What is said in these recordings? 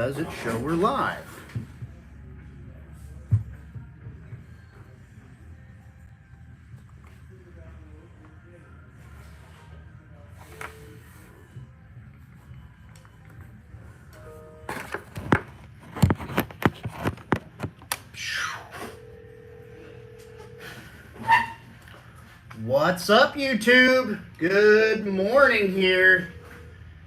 does it show we're live? What's up, YouTube? Good morning here.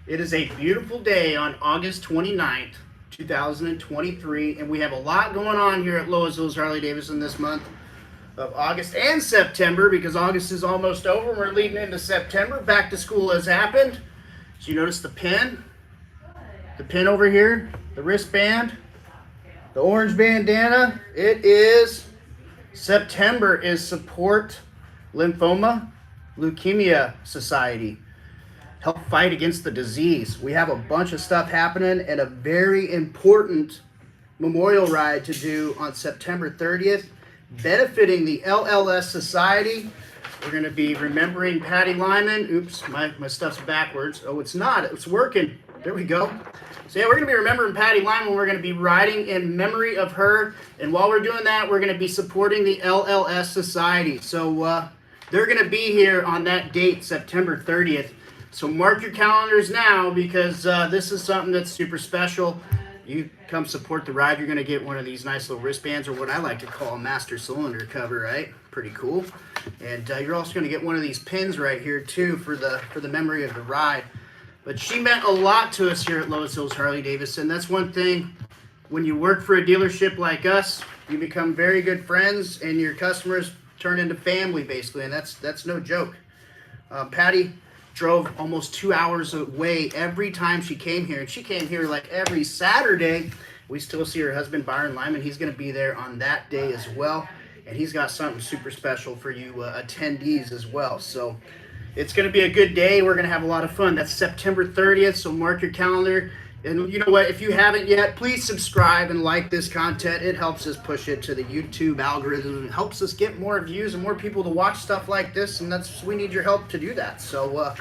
It is a beautiful day on August 29th, 2023, and we have a lot going on here at Loess Harley-Davidson this month of August and September, because August is almost over. We're leading into September. Back to school has happened. So you notice the pin over here, the wristband, the orange bandana. It is September is Support Lymphoma Leukemia Society. Help fight against the disease. We have a bunch of stuff happening and a very important memorial ride to do on September 30th, benefiting the LLS Society. We're going to be remembering Patty Lyman. Oops, my stuff's backwards. Oh, it's not. It's working. There we go. So yeah, we're going to be remembering Patty Lyman. We're going to be riding in memory of her. And while we're doing that, we're going to be supporting the LLS Society. So they're going to be here on that date, September 30th. So mark your calendars now, because this is something that's super special. You come support the ride, you're going to get one of these nice little wristbands, or what I like to call a master cylinder cover, right? Pretty cool. And you're also going to get one of these pins right here too for the memory of the ride. But she meant a lot to us here at Loess Harley-Davidson. That's one thing. When you work for a dealership like us, you become very good friends, and your customers turn into family, basically, and that's no joke. Patty drove almost 2 hours away every time she came here, and she came here like every Saturday. We still see her husband, Byron Lyman. He's going to be there on that day as well, and he's got something super special for you attendees as well. So it's going to be a good day. We're going to have a lot of fun. That's September 30th, so mark your calendar. And you know what? If you haven't yet, please subscribe and like this content. It helps us push it to the YouTube algorithm. It helps us get more views and more people to watch stuff like this, and we need your help to do that. So,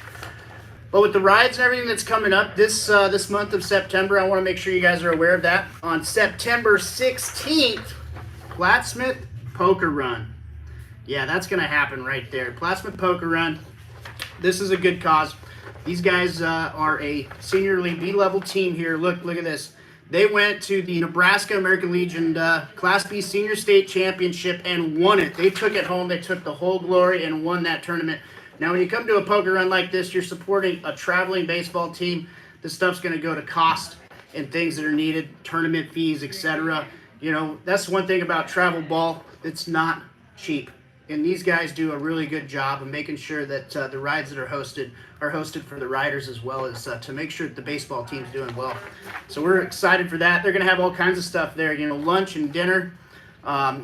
but with the rides and everything that's coming up this month of September, I want to make sure you guys are aware of that. On September 16th, Plattsmouth Poker Run. Yeah, that's going to happen right there. Plattsmouth Poker Run. This is a good cause. These guys are a senior league B-level team here. Look at this. They went to the Nebraska American Legion Class B Senior State Championship and won it. They took it home. They took the whole glory and won that tournament. Now, when you come to a poker run like this, you're supporting a traveling baseball team. This stuff's going to go to cost and things that are needed, tournament fees, etc. You know, that's one thing about travel ball. It's not cheap. And these guys do a really good job of making sure that the rides that are hosted for the riders, as well as to make sure that the baseball team's doing well. So we're excited for that. They're going to have all kinds of stuff there, you know, lunch and dinner,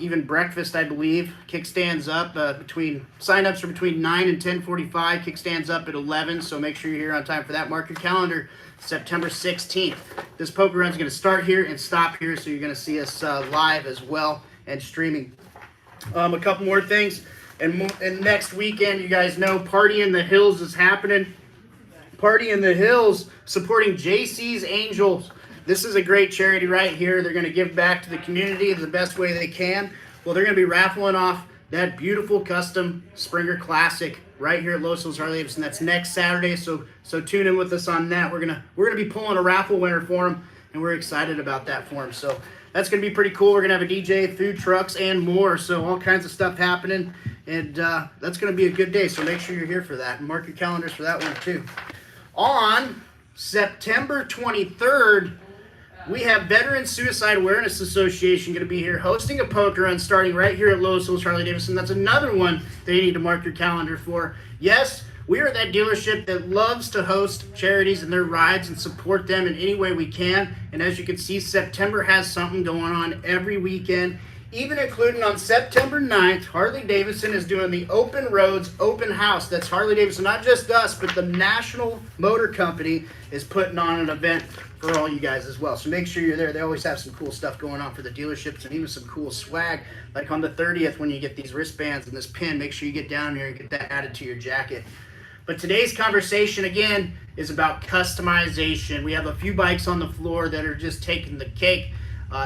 even breakfast, I believe. Kickstands up sign-ups are between 9 and 10:45. Kickstands up at 11, so make sure you're here on time for that. Mark your calendar, September 16th. This poker run's going to start here and stop here, so you're going to see us live as well and streaming. A couple more things, and next weekend, you guys know, Party in the Hills is happening. Party in the Hills, supporting JC's Angels. This is a great charity right here. They're going to give back to the community the best way they can. Well, they're going to be raffling off that beautiful custom Springer Classic right here at Loess Harley-Davidson. That's next Saturday, so tune in with us on that. We're gonna be pulling a raffle winner for them, and we're excited about that for them. So that's going to be pretty cool. We're going to have a DJ, food trucks, and more. So all kinds of stuff happening. And that's going to be a good day. So make sure you're here for that. And mark your calendars for that one, too. On September 23rd, we have Veteran Suicide Awareness Association going to be here hosting a poker run starting right here at Loess Harley-Davidson. That's another one that you need to mark your calendar for. Yes, we are that dealership that loves to host charities and their rides and support them in any way we can. And as you can see, September has something going on every weekend, even including on September 9th, Harley-Davidson is doing the Open Roads Open House. That's Harley-Davidson, not just us, but the National Motor Company is putting on an event for all you guys as well. So make sure you're there. They always have some cool stuff going on for the dealerships and even some cool swag. Like on the 30th, when you get these wristbands and this pin, make sure you get down here and get that added to your jacket. But today's conversation, again, is about customization. We have a few bikes on the floor that are just taking the cake,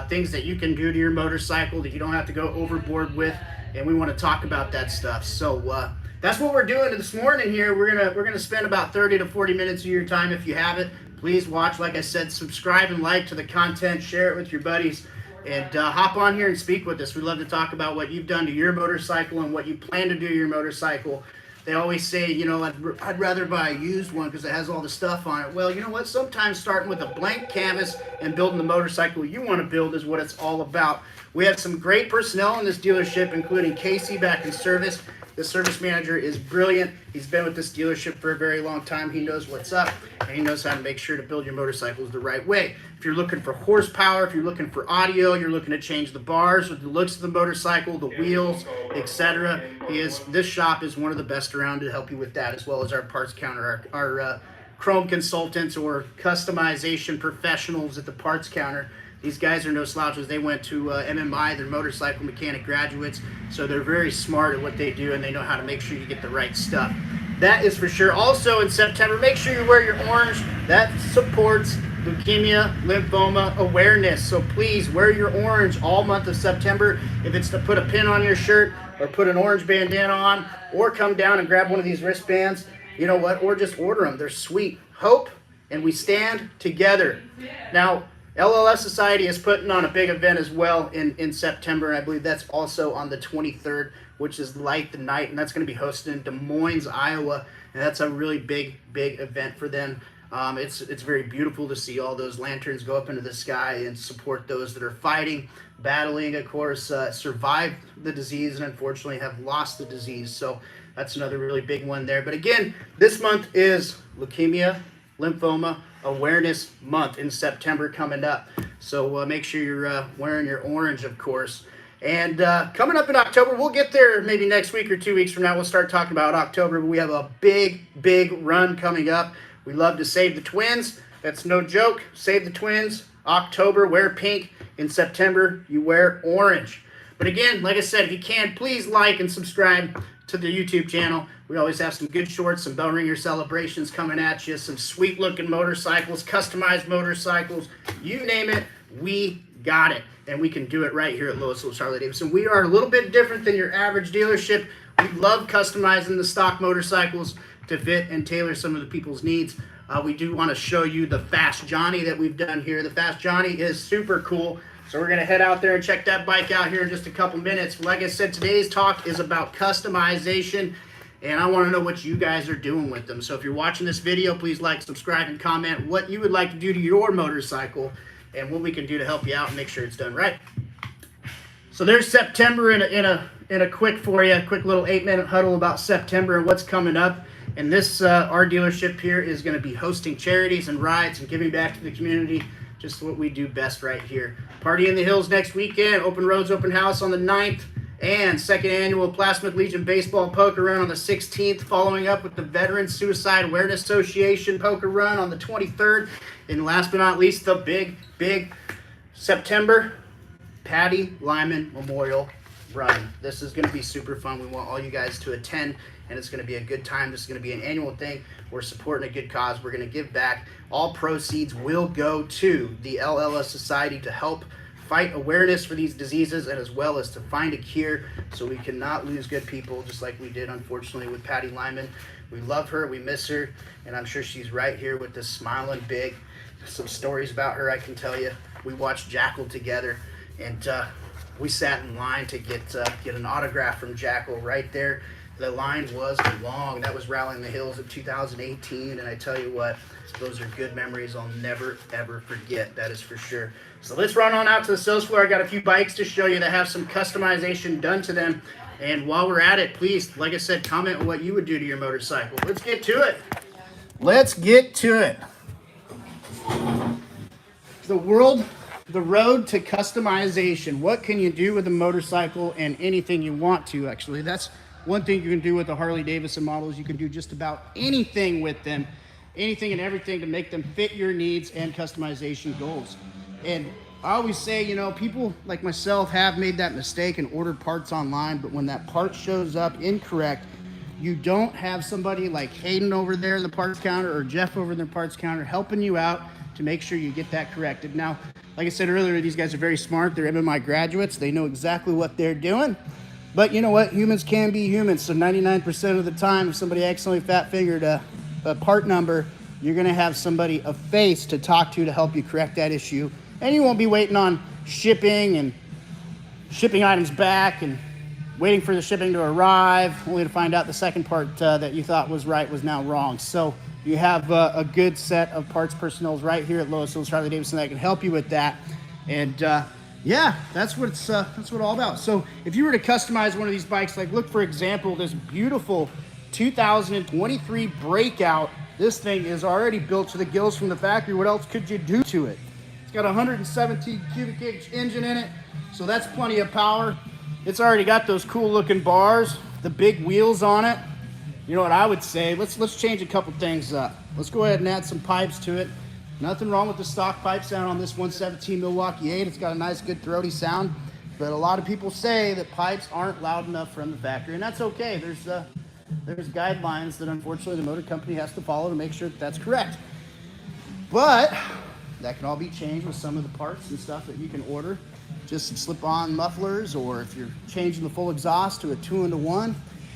things that you can do to your motorcycle that you don't have to go overboard with, and we want to talk about that stuff. So that's what we're doing this morning here. We're gonna spend about 30 to 40 minutes of your time. If you haven't, please watch. Like I said, subscribe and like to the content, share it with your buddies, and hop on here and speak with us. We love to talk about what you've done to your motorcycle and what you plan to do to your motorcycle. They always say, you know, I'd rather buy a used one because it has all the stuff on it. Well, you know what? Sometimes starting with a blank canvas and building the motorcycle you want to build is what it's all about. We have some great personnel in this dealership, including Casey back in service. The service manager is brilliant. He's been with this dealership for a very long time. He knows what's up, and he knows how to make sure to build your motorcycles the right way. If you're looking for horsepower, if you're looking for audio, you're looking to change the bars or the looks of the motorcycle, the wheels, etc., this shop is one of the best around to help you with that, as well as our parts counter, our chrome consultants or customization professionals at the parts counter. These guys are no slouches. They went to MMI, they're motorcycle mechanic graduates, so they're very smart at what they do, and they know how to make sure you get the right stuff. That is for sure. Also in September, make sure you wear your orange. That supports leukemia, lymphoma awareness. So please wear your orange all month of September. If it's to put a pin on your shirt or put an orange bandana on or come down and grab one of these wristbands, you know what, or just order them. They're sweet. Hope, and we stand together. Now, LLS Society is putting on a big event as well in September, and I believe that's also on the 23rd, which is Light the Night, and that's going to be hosted in Des Moines, Iowa, and that's a really big event for them. It's very beautiful to see all those lanterns go up into the sky and support those that are fighting, battling, of course, survived the disease and unfortunately have lost the disease. So that's another really big one there. But again, this month is Leukemia, Lymphoma Awareness Month in September coming up. So make sure you're wearing your orange, of course. And coming up in October, we'll get there maybe next week or 2 weeks from now. We'll start talking about October. But we have a big run coming up. We love to save the twins. That's no joke. Save the twins. October, wear pink. In September, you wear orange. But again, like I said, if you can, please like and subscribe to the YouTube channel. We always have some good shorts, some bell ringer celebrations coming at you, some sweet looking motorcycles, customized motorcycles, you name it, we got it. And we can do it right here at Loess Harley-Davidson. We are a little bit different than your average dealership. We love customizing the stock motorcycles to fit and tailor some of the people's needs. We do want to show you the Fast Johnny that we've done here. The Fast Johnny is super cool. So we're going to head out there and check that bike out here in just a couple minutes. Like I said, today's talk is about customization, and I want to know what you guys are doing with them. So if you're watching this video, please like, subscribe, and comment what you would like to do to your motorcycle and what we can do to help you out and make sure it's done right. So there's September in a quick for you, a quick little 8-minute huddle about September and what's coming up. And this, our dealership here is going to be hosting charities and rides and giving back to the community. Just what we do best right here. Party in the Hills next weekend, Open Roads Open House on the 9th, and second annual Plasmic Legion Baseball Poker Run on the 16th, following up with the Veterans Suicide Awareness Association Poker Run on the 23rd. And last but not least, the big September Patty Lyman Memorial Run. This is going to be super fun. We want all you guys to attend, and it's going to be a good time. This is going to be an annual thing. We're supporting a good cause. We're going to give back. All proceeds will go to the LLS Society to help fight awareness for these diseases, and as well as to find a cure so we cannot lose good people just like we did, unfortunately, with Patty Lyman. We love her. We miss her, and I'm sure she's right here with us smiling big. Some stories about her I can tell you. We watched Jackal together, and we sat in line to get an autograph from Jackal right there. The line was long. That was Rallying the Hills in 2018, and I tell you what, those are good memories I'll never, ever forget. That is for sure. So let's run on out to the sales floor. I got a few bikes to show you that have some customization done to them. And while we're at it, please, like I said, comment on what you would do to your motorcycle. Let's get to it. Let's get to it. The road to customization. What can you do with a motorcycle and anything you want to, actually. That's one thing you can do with the Harley-Davidson models. You can do just about anything with them, anything and everything to make them fit your needs and customization goals. And I always say, you know, people like myself have made that mistake and ordered parts online, but when that part shows up incorrect, you don't have somebody like Hayden over there in the parts counter or Jeff over in the parts counter helping you out to make sure you get that corrected. Now, like I said earlier, these guys are very smart. They're MMI graduates. They know exactly what they're doing. But you know what? Humans can be humans. So 99% of the time, if somebody accidentally fat-fingered a part number, you're going to have somebody, a face, to talk to help you correct that issue. And you won't be waiting on shipping and shipping items back and waiting for the shipping to arrive, only to find out the second part that you thought was right was now wrong. So you have a good set of parts personnel right here at Loess Harley-Davidson that can help you with that. And yeah, that's what it's all about. So if you were to customize one of these bikes, like look for example, this beautiful 2023 Breakout. This thing is already built to the gills from the factory. What else could you do to it? It's got a 117 cubic inch engine in it, so that's plenty of power. It's already got those cool looking bars, the big wheels on it. You know what I would say? Let's change a couple things up. Let's go ahead and add some pipes to it. Nothing wrong with the stock pipe sound on this 117 Milwaukee 8. It's got a nice, good throaty sound. But a lot of people say that pipes aren't loud enough from the factory, and that's okay. There's guidelines that unfortunately the motor company has to follow to make sure that that's correct. But that can all be changed with some of the parts and stuff that you can order. Just slip-on mufflers, or if you're changing the full exhaust to a 2-in-1,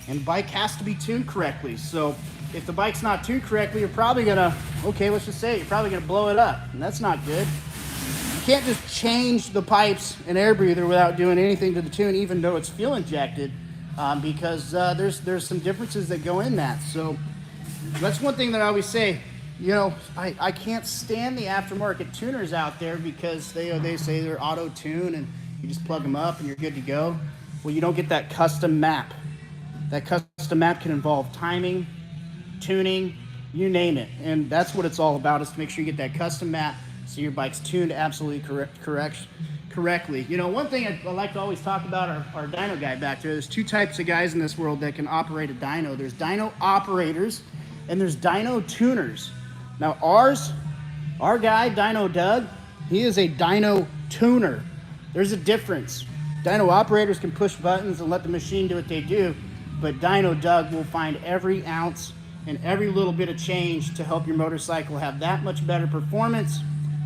and the bike has to be tuned correctly. So if the bike's not tuned correctly, you're probably gonna, okay, let's just say you're probably gonna blow it up, and that's not good. You can't just change the pipes and air breather without doing anything to the tune, even though it's fuel injected, because there's some differences that go in that. So that's one thing that I always say. You know, I can't stand the aftermarket tuners out there because they say they're auto-tune and you just plug them up and you're good to go. Well, you don't get that custom map. That custom map can involve timing, tuning, you name it. And that's what it's all about, is to make sure you get that custom map so your bike's tuned absolutely correctly. You know, one thing I like to always talk about our dyno guy back there. There's two types of guys in this world that can operate a dyno. There's dyno operators and there's dyno tuners. Now our guy, Dyno Doug, he is a dyno tuner. There's a difference. Dyno operators can push buttons and let the machine do what they do, but Dyno Doug will find every ounce and every little bit of change to help your motorcycle have that much better performance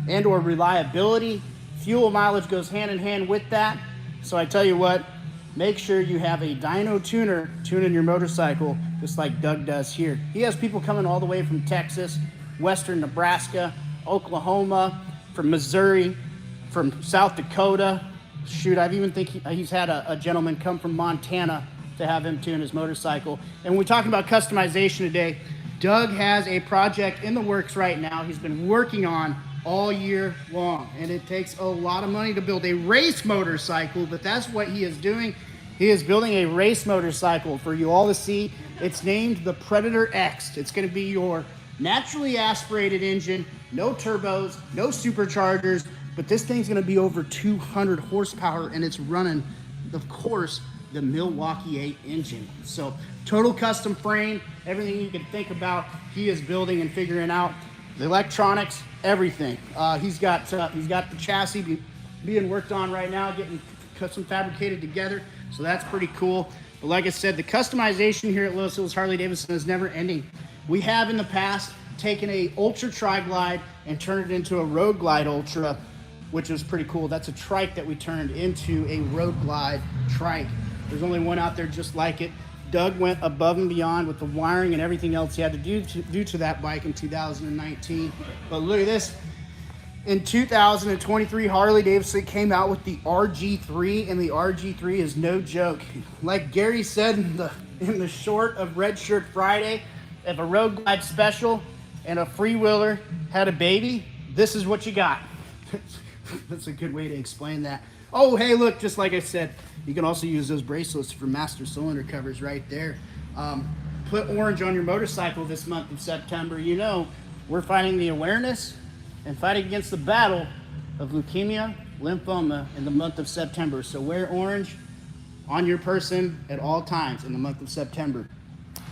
and or reliability. Fuel mileage goes hand in hand with that. So I tell you what, make sure you have a dyno tuner tuning your motorcycle just like Doug does here. He has people coming all the way from Texas, Western Nebraska, Oklahoma, from Missouri, from South Dakota. Shoot, I even think he's had a gentleman come from Montana to have him tune his motorcycle. And when we're talking about customization today, Doug has a project in the works right now he's been working on all year long. And it takes a lot of money to build a race motorcycle, but that's what he is doing. He is building a race motorcycle for you all to see. It's named the Predator X. It's going to be your naturally aspirated engine, no turbos, no superchargers, but this thing's gonna be over 200 horsepower and it's running, of course, the Milwaukee 8 engine. So total custom frame, everything you can think about, he is building and figuring out. The electronics, everything. He's got the chassis being worked on right now, getting custom fabricated together. So that's pretty cool. But like I said, the customization here at Loess Harley-Davidson is never ending. We have in the past taken a Ultra Tri-Glide and turned it into a Road Glide Ultra, which was pretty cool. That's a trike that we turned into a Road Glide trike. There's only one out there just like it. Doug went above and beyond with the wiring and everything else he had to do to that bike in 2019. But look at this. In 2023, Harley-Davidson came out with the RG3, and the RG3 is no joke. Like Gary said in the short of Red Shirt Friday, if a Road Glide Special and a freewheeler had a baby, this is what you got. That's a good way to explain that. Oh, hey, look, just like I said, you can also use those bracelets for master cylinder covers right there. Put orange on your motorcycle this month of September. You know, we're fighting the awareness and fighting against the battle of leukemia, lymphoma in the month of September. So wear orange on your person at all times in the month of September.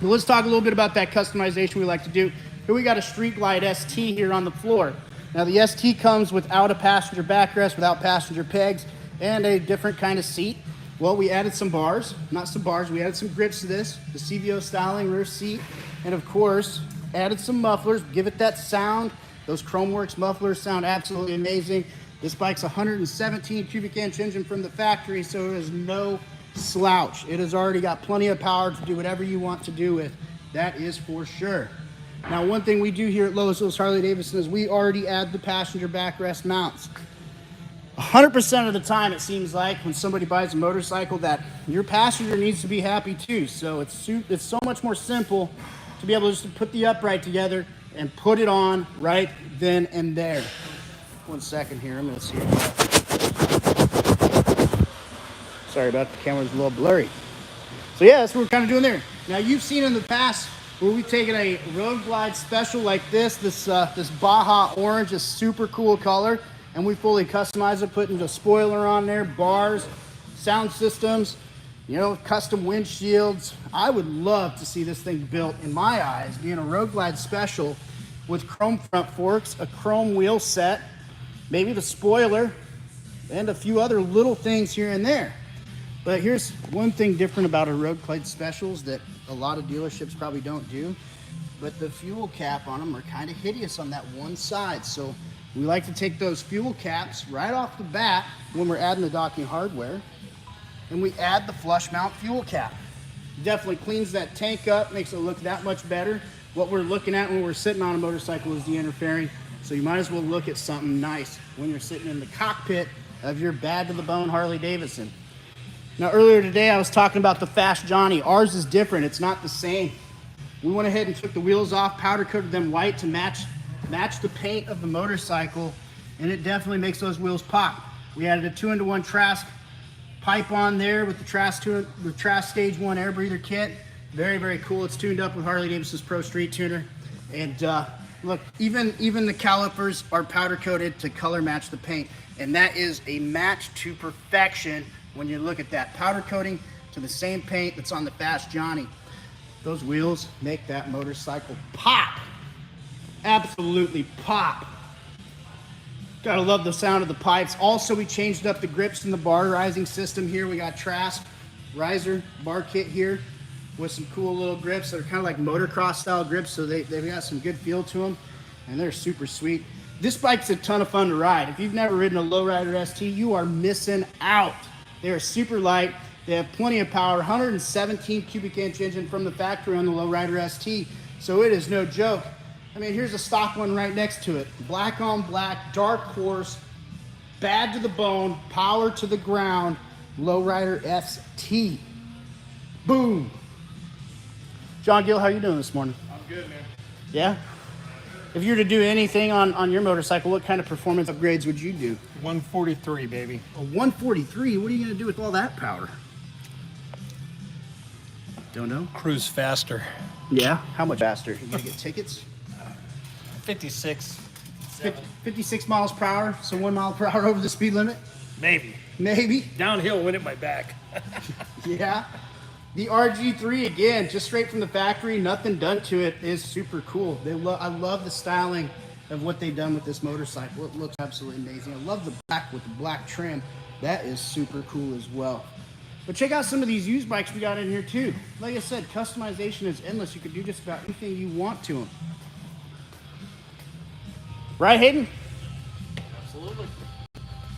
But let's talk a little bit about that customization we like to do. Here we got a Street Glide ST here on the floor. Now the ST comes without a passenger backrest, without passenger pegs, and a different kind of seat. Well, we added some bars, not some bars, we added some grips to this, the CVO styling, rear seat, and of course, added some mufflers, give it that sound. Those Chromeworks mufflers sound absolutely amazing. This bike's 117 cubic inch engine from the factory, so it is no slouch. It has already got plenty of power to do whatever you want to do with. That is for sure. Now, one thing we do here at Loess Harley-Davidson is we already add the passenger backrest mounts. 100% of the time, it seems like, when somebody buys a motorcycle, that your passenger needs to be happy too. So it's so much more simple to be able just to put the upright together and put it on right then and there. 1 second here, I'm gonna see it. Sorry about the camera's a little blurry. So yeah, that's what we're kind of doing there. Now, you've seen in the past where we've taken a Road Glide special like this Baja orange, a super cool color, and we fully customize it, putting the spoiler on there, bars, sound systems, you know, custom windshields. I would love to see this thing built, in my eyes, being a Road Glide special with chrome front forks, a chrome wheel set, maybe the spoiler, and a few other little things here and there. But here's one thing different about a Road Glide specials that a lot of dealerships probably don't do, but the fuel cap on them are kind of hideous on that one side. So we like to take those fuel caps right off the bat when we're adding the docking hardware, and we add the flush mount fuel cap. Definitely cleans that tank up, makes it look that much better. What we're looking at when we're sitting on a motorcycle is the interfering, so you might as well look at something nice when you're sitting in the cockpit of your bad to the bone Harley-Davidson. Now, earlier today I was talking about the Fast Johnny. Ours is different, it's not the same. We went ahead and took the wheels off, powder coated them white to match the paint of the motorcycle, and it definitely makes those wheels pop. We added a 2-into-1 Trask pipe on there with the Trask Stage 1 air breather kit. Very, very cool. It's tuned up with Harley-Davidson's Pro Street Tuner. And look, even the calipers are powder coated to color match the paint, and that is a match to perfection when you look at that powder coating to the same paint that's on the Fast Johnny. Those wheels make that motorcycle pop. Absolutely pop. Gotta love the sound of the pipes. Also, we changed up the grips in the bar rising system here. We got Trask riser bar kit here with some cool little grips that are kind of like motocross style grips, so they've got some good feel to them, and they're super sweet. This bike's a ton of fun to ride. If you've never ridden a Lowrider ST, you are missing out. They are super light. They have plenty of power. 117 cubic inch engine from the factory on the Lowrider ST, so it is no joke. I mean, here's a stock one right next to it. Black on black, dark horse, bad to the bone, power to the ground, Lowrider ST. Boom. John Gill, how you doing this morning? I'm good, man. Yeah? If you were to do anything on your motorcycle, what kind of performance upgrades would you do? 143, baby. A 143? What are you going to do with all that power? Don't know. Cruise faster. Yeah? How much faster? You going to get tickets? 56. 56 miles per hour, so 1 mile per hour over the speed limit? Maybe. Maybe. Downhill, went at my back. Yeah. The RG3, again, just straight from the factory, nothing done to it, is super cool. I love the styling of what they've done with this motorcycle. It looks absolutely amazing. I love the black with the black trim. That is super cool as well. But check out some of these used bikes we got in here too. Like I said, customization is endless. You can do just about anything you want to them. Right, Hayden? Absolutely.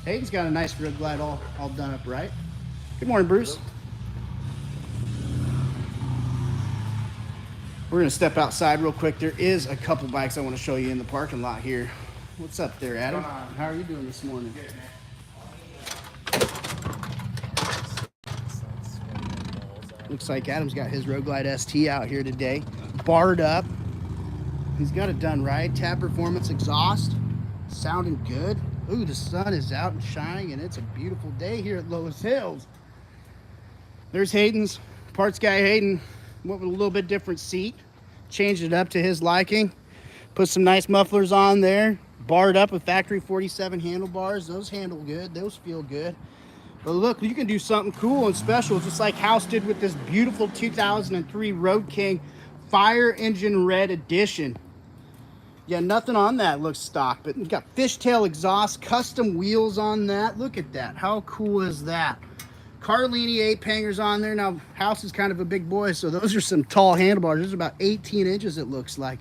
Hayden's got a nice Road Glide all done up right. Good morning, Bruce. We're gonna step outside real quick. There is a couple bikes I want to show you in the parking lot here. What's up there, Adam? How are you doing this morning? Good, man. Looks like Adam's got his Road Glide ST out here today, barred up. He's got it done right. Tab performance exhaust, sounding good. Ooh, the sun is out and shining, and it's a beautiful day here at Loess Hills. There's Hayden's, parts guy Hayden. Went with a little bit different seat, changed it up to his liking, put some nice mufflers on there, barred up with factory 47 handlebars. Those handle good, those feel good. But look, you can do something cool and special, just like House did with this beautiful 2003 Road King Fire Engine Red Edition. Yeah, nothing on that looks stock, but you've got fishtail exhaust, custom wheels on that. Look at that, how cool is that? Carlini 8-hangers on there. Now, House is kind of a big boy, so those are some tall handlebars. There's about 18 inches, it looks like.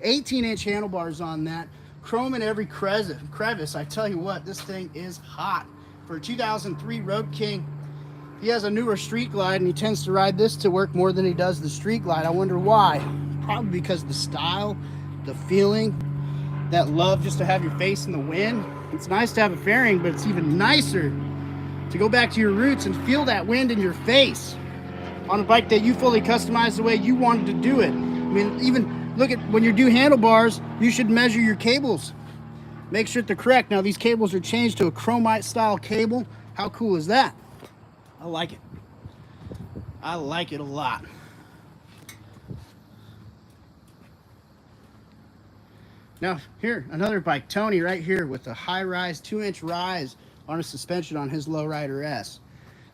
18-inch handlebars on that. Chrome in every crevice. I tell you what, this thing is hot. For a 2003 Road King, he has a newer Street Glide, and he tends to ride this to work more than he does the Street Glide. I wonder why. Probably because the style, the feeling, that love just to have your face in the wind. It's nice to have a fairing, but it's even nicer to go back to your roots and feel that wind in your face on a bike that you fully customized the way you wanted to do it. I mean, even look at when you do handlebars, you should measure your cables. Make sure they're correct. Now, these cables are changed to a chromite style cable. How cool is that? I like it. I like it a lot. Now, here, another bike, Tony, right here with a high-rise, 2-inch rise on a suspension on his Lowrider S.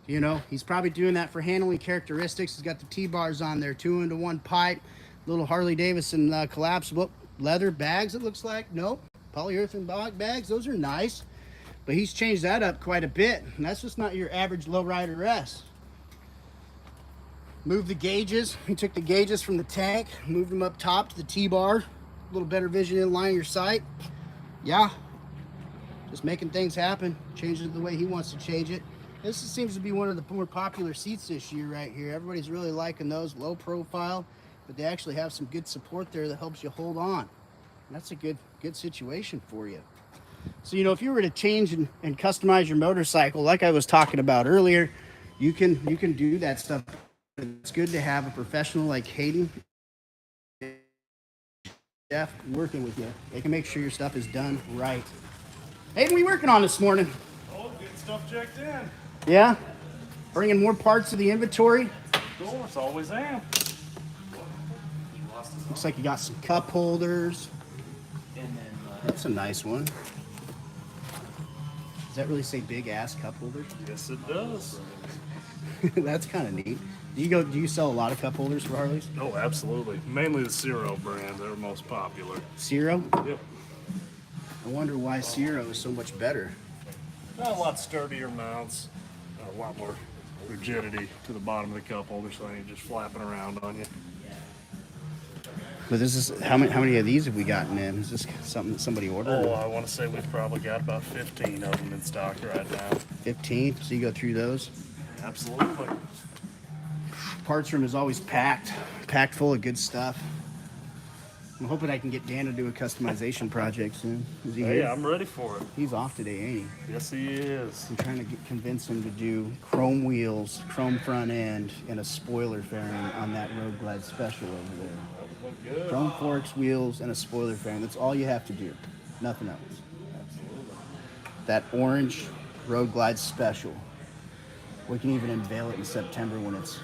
You know, he's probably doing that for handling characteristics. He's got the T-bars on there, 2-into-1 pipe, little Harley-Davidson collapsible leather bags, it looks like. Nope, polyurethane bags, those are nice. But he's changed that up quite a bit, and that's just not your average Lowrider S. Moved the gauges. He took the gauges from the tank, moved them up top to the T-bar. A little better vision in line of your sight. Yeah, just making things happen, changing it the way he wants to change it. This seems to be one of the more popular seats this year right here. Everybody's really liking those, low profile, but they actually have some good support there that helps you hold on. And that's a good situation for you. So, you know, if you were to change and customize your motorcycle, like I was talking about earlier, you can do that stuff. It's good to have a professional like Hayden, Jeff, working with you. They can make sure your stuff is done right. Hey, what are we working on this morning? Oh, getting stuff checked in. Yeah? Bringing more parts to the inventory. Of course, always am. Looks like you got some cup holders. And then That's a nice one. Does that really say big ass cup holder? Yes, it does. That's kind of neat. Do you sell a lot of cup holders for Harleys? Oh, absolutely. Mainly the Zero brand. They're most popular. Zero? Yep. I wonder why Zero is so much better. A lot sturdier mounts. A lot more rigidity to the bottom of the cup holder, so they ain't just flapping around on you. But this is how many of these have we gotten in? Is this something that somebody ordered? Oh, I want to say we've probably got about 15 of them in stock right now. 15. So you go through those. Absolutely. Parts room is always packed full of good stuff. I'm hoping I can get Dan to do a customization project soon. Is he Hey, here? I'm ready for it. He's off today, ain't he? Yes, he is. I'm trying to convince him to do chrome wheels, chrome front end, and a spoiler fairing on that Road Glide Special over there. Look good. Chrome forks, wheels, and a spoiler fairing. That's all you have to do. Nothing else. Absolutely. That orange Road Glide Special. We can even unveil it in September when it's,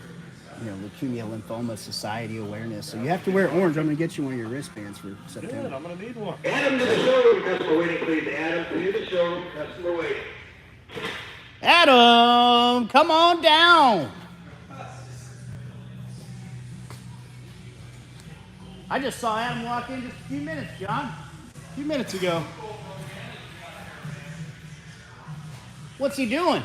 Leukemia Lymphoma Society awareness. So you have to wear orange. I'm going to get you one of your wristbands for Good, September. I'm going to need one. Adam to the showroom, customer waiting, please. Adam to the showroom, customer waiting. Adam, come on down. I just saw Adam walk in just a few minutes, John. A few minutes ago. What's he doing?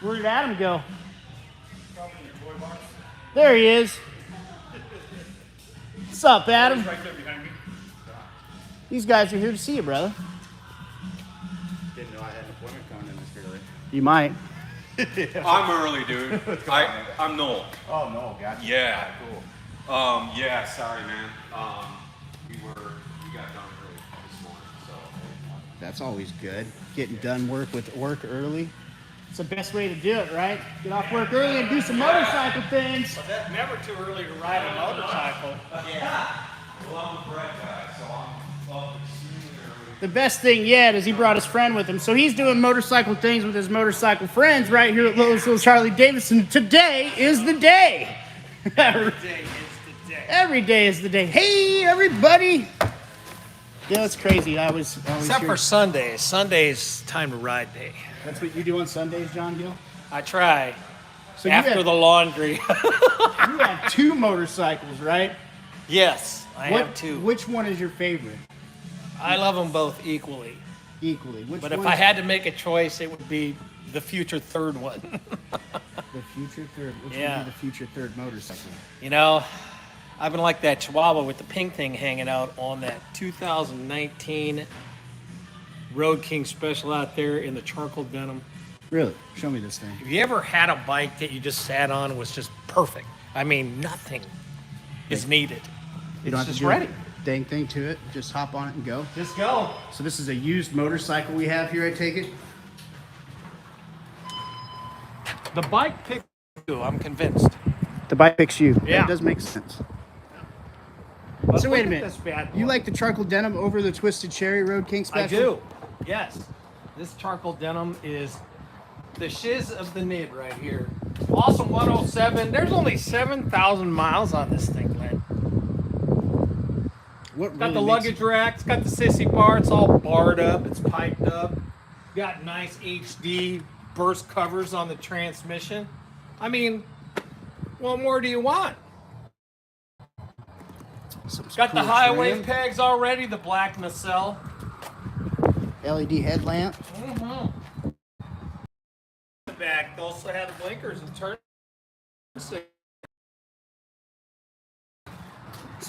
Where did Adam go? There he is. What's up, Adam? Right there behind me. These guys are here to see you, brother. Didn't know I had an appointment coming in this early. You might. I'm early, dude. I'm Noel. Oh, no, gotcha. Yeah. Cool. Yeah, sorry, man. We got done early this morning, so. That's always good. Getting done work early. It's the best way to do it, right? Get off work early and do some motorcycle things. never too early to ride a motorcycle. Well, I'm a bread guy, so I'm up extremely early. The best thing yet is he brought his friend with him. So he's doing motorcycle things with his motorcycle friends right here at Loess Harley-Davidson. Today is the day. Every day is the day. Every day is the day. Hey, everybody. Yeah, it's crazy. I was Except here. for Sundays. Sundays, time to ride day. That's what you do on Sundays, John Gill? I try. So After the laundry. you have two motorcycles, right? Yes, I have two. Which one is your favorite? I love them both equally. equally. Which But if one- I had to make a choice, it would be the future third one. the future third, which Yeah. would be the future third motorcycle? You know, I've been like that Chihuahua with the pink thing hanging out on that 2019 Road King Special out there in the charcoal denim. Really? Show me this thing. Have you ever had a bike that you just sat on and was just perfect? I mean, nothing is needed. You don't It's have just to do ready. a dang thing to it. Just hop on it and go. Just go. So this is a used motorcycle we have here, I take it? The bike picked you, I'm convinced. The bike picks you. Yeah. That does make sense. Let's So wait look a at minute. this bad You boy. like the charcoal denim over the Twisted Cherry Road King I Special? do. Yes. This charcoal denim is the shiz of the nid right here. Awesome 107. There's only 7,000 miles on this thing, Glenn. What Got the really makes luggage rack. It's got the sissy bar. It's all barred up. It's piped up. Got nice HD burst covers on the transmission. I mean, what more do you want? some Got the cool highway trim, pegs already. The black nacelle. LED headlamp. Mm-hmm. The back they also have blinkers and turn. So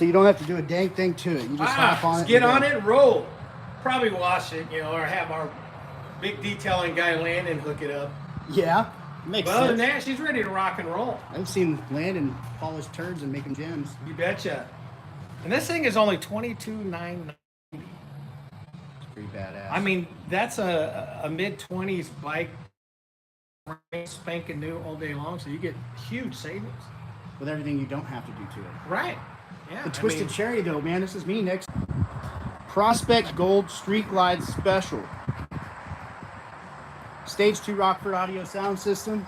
you don't have to do a dang thing to it. You just hop on Just it. get and on go. it and roll. Probably wash it, you know, or have our big detailing guy Landon hook it up. Yeah. Makes But other than sense. that, she's ready to rock and roll. I've seen Landon polish turds and make them gems. You betcha. And this thing is only $22,990. It's pretty badass. I mean, that's a mid-20s bike, spanking new all day long, so you get huge savings. with everything you don't have to do to it. Right. Yeah. The Twisted Cherry, though, man, this is me next. Prospect Gold Street Glide Special. Stage 2 Rockford audio sound system.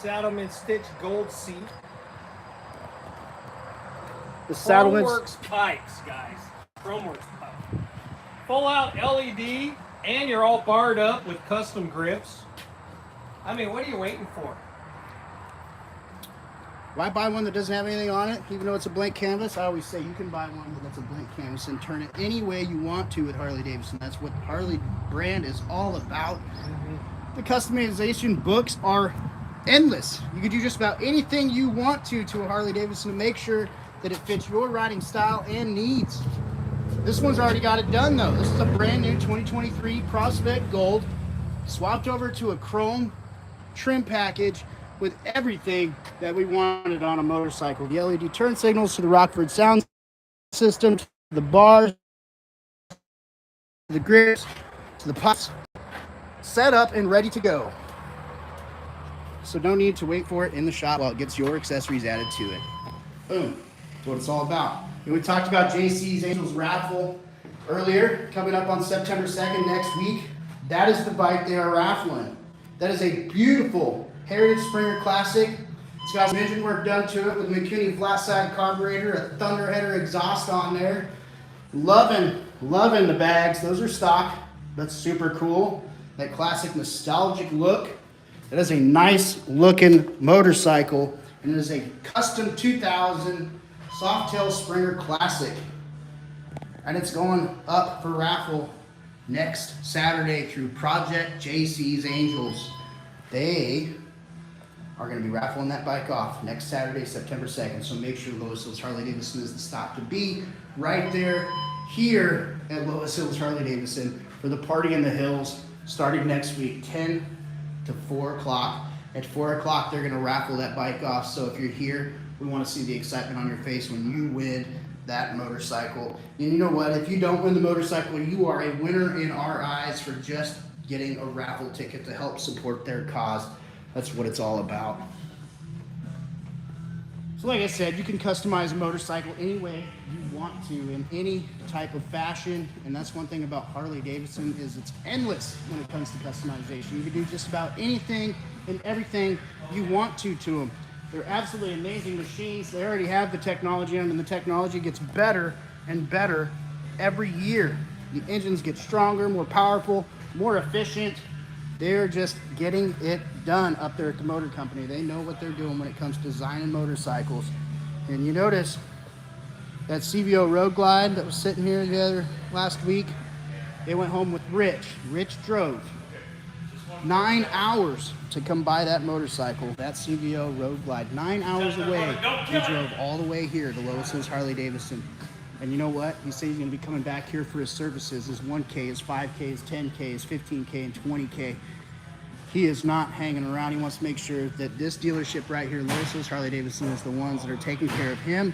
Saddleman Stitch Gold Seat. The Saddleman's Chromeworks pipes, guys. Chromeworks pipes. Full out LED, and you're all barred up with custom grips. I mean, what are you waiting for? Why buy one that doesn't have anything on it, even though it's a blank canvas? I always say you can buy one that's a blank canvas and turn it any way you want to with Harley-Davidson. That's what Harley brand is all about. The customization books are endless. You could do just about anything you want to a Harley-Davidson to make sure that it fits your riding style and needs. This one's already got it done, though. This is a brand new 2023 Prospect Gold, swapped over to a chrome trim package with everything that we wanted on a motorcycle. The LED turn signals to the Rockford sound system, to the bars, to the grips, to the pots, set up and ready to go. So no need to wait for it in the shop while it gets your accessories added to it. Boom. That's what it's all about. And we talked about JC's Angels raffle earlier, coming up on September 2nd next week. That is the bike they are raffling. That is a beautiful Heritage Springer Classic. It's got some engine work done to it with McCuny flat side carburetor, a Thunderheader exhaust on there. Loving the bags. Those are stock. That's super cool. That classic nostalgic look. That is a nice looking motorcycle, and it is a custom 2000 Softail Springer Classic. And it's going up for raffle next Saturday through Project JC's Angels. They are going to be raffling that bike off next Saturday, September 2nd. So make sure Loess Hills Harley-Davidson is the stop to be right there here at Loess Hills Harley-Davidson for the Party in the Hills starting next week, 10 to 4 o'clock. At 4 o'clock, they're going to raffle that bike off. So if you're here, we want to see the excitement on your face when you win that motorcycle. And you know what? If you don't win the motorcycle, you are a winner in our eyes for just getting a raffle ticket to help support their cause. That's what it's all about. So like I said, you can customize a motorcycle any way you want to, in any type of fashion. And that's one thing about Harley-Davidson is it's endless when it comes to customization. You can do just about anything and everything you want to them. They're absolutely amazing machines. They already have the technology on them, and the technology gets better and better every year. The engines get stronger, more powerful, more efficient. They're just getting it done up there at the motor company. They know what they're doing when it comes to designing motorcycles. And you notice that CVO Road Glide that was sitting here the other last week, They went home with Rich. Rich drove 9 hours to come buy that motorcycle, that CVO Road Glide. 9 hours away. He drove all the way here to Loess's Harley-Davidson. And you know what? He said he's going to be coming back here for his services, his 1K, his 5K, his 10K, his 15K, and 20K. He is not hanging around. He wants to make sure that this dealership right here, Loess's Harley-Davidson, is the ones that are taking care of him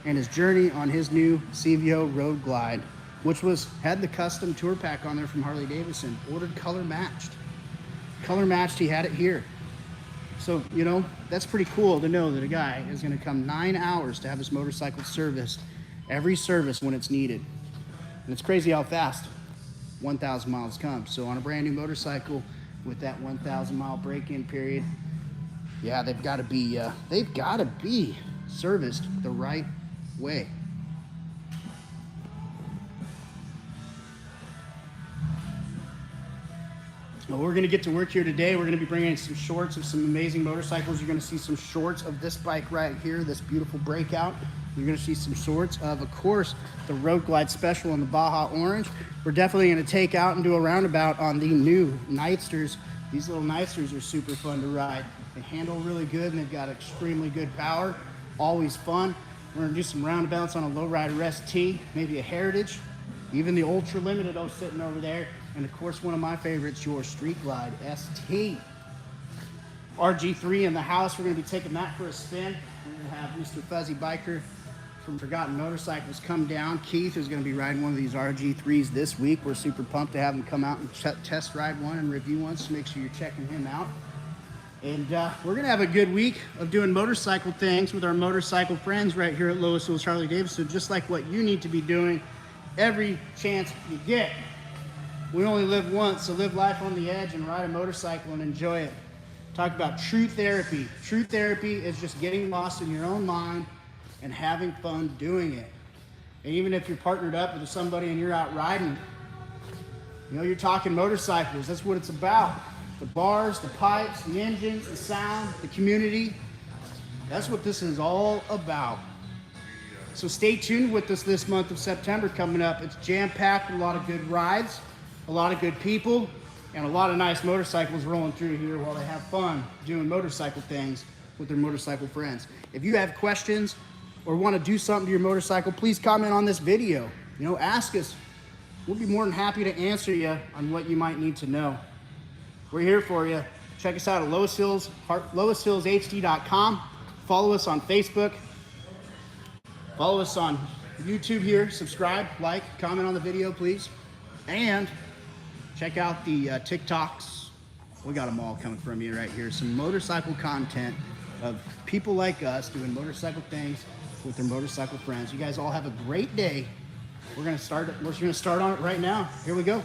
and his journey on his new CVO Road Glide, which had the custom tour pack on there from Harley-Davidson, ordered color matched. Color matched, he had it here. So, you know, that's pretty cool to know that a guy is going to come 9 hours to have his motorcycle serviced, every service when it's needed. And it's crazy how fast 1,000 miles come. So on a brand new motorcycle with that 1,000 mile break-in period, yeah, they've got to be serviced the right way. Well, we're going to get to work here today. We're going to be bringing some shorts of some amazing motorcycles. You're going to see some shorts of this bike right here, this beautiful Breakout. You're going to see some shorts of course, the Road Glide Special in the Baja Orange. We're definitely going to take out and do a roundabout on the new Nightsters. These little Nightsters are super fun to ride. They handle really good and they've got extremely good power. Always fun. We're going to do some roundabouts on a Lowrider ST, maybe a Heritage, even the Ultra Limited sitting over there. And of course, one of my favorites, your Street Glide ST. RG3 in the house. We're going to be taking that for a spin. We're going to have Mr. Fuzzy Biker from Forgotten Motorcycles come down. Keith is going to be riding one of these RG3s this week. We're super pumped to have him come out and test ride one and review one, so make sure you're checking him out. And we're going to have a good week of doing motorcycle things with our motorcycle friends right here at Loess's Harley-Davidson, just like what you need to be doing every chance you get. We only live once, so live life on the edge and ride a motorcycle and enjoy it. Talk about true therapy. True therapy is just getting lost in your own mind and having fun doing it. And even if you're partnered up with somebody and you're out riding, you know, you're talking motorcycles. That's what it's about. The bars, the pipes, the engines, the sound, the community. That's what this is all about. So stay tuned with us this month of September coming up. It's jam-packed with a lot of good rides, a lot of good people, and a lot of nice motorcycles rolling through here while they have fun doing motorcycle things with their motorcycle friends. If you have questions or want to do something to your motorcycle, please comment on this video. You know, ask us. We'll be more than happy to answer you on what you might need to know. We're here for you. Check us out at LoessHillsHD.com. Follow us on Facebook. Follow us on YouTube here. Subscribe, like, comment on the video, please. And check out the TikToks. We got them all coming from you right here. Some motorcycle content of people like us doing motorcycle things with their motorcycle friends. You guys all have a great day. We're gonna start on it right now. Here we go.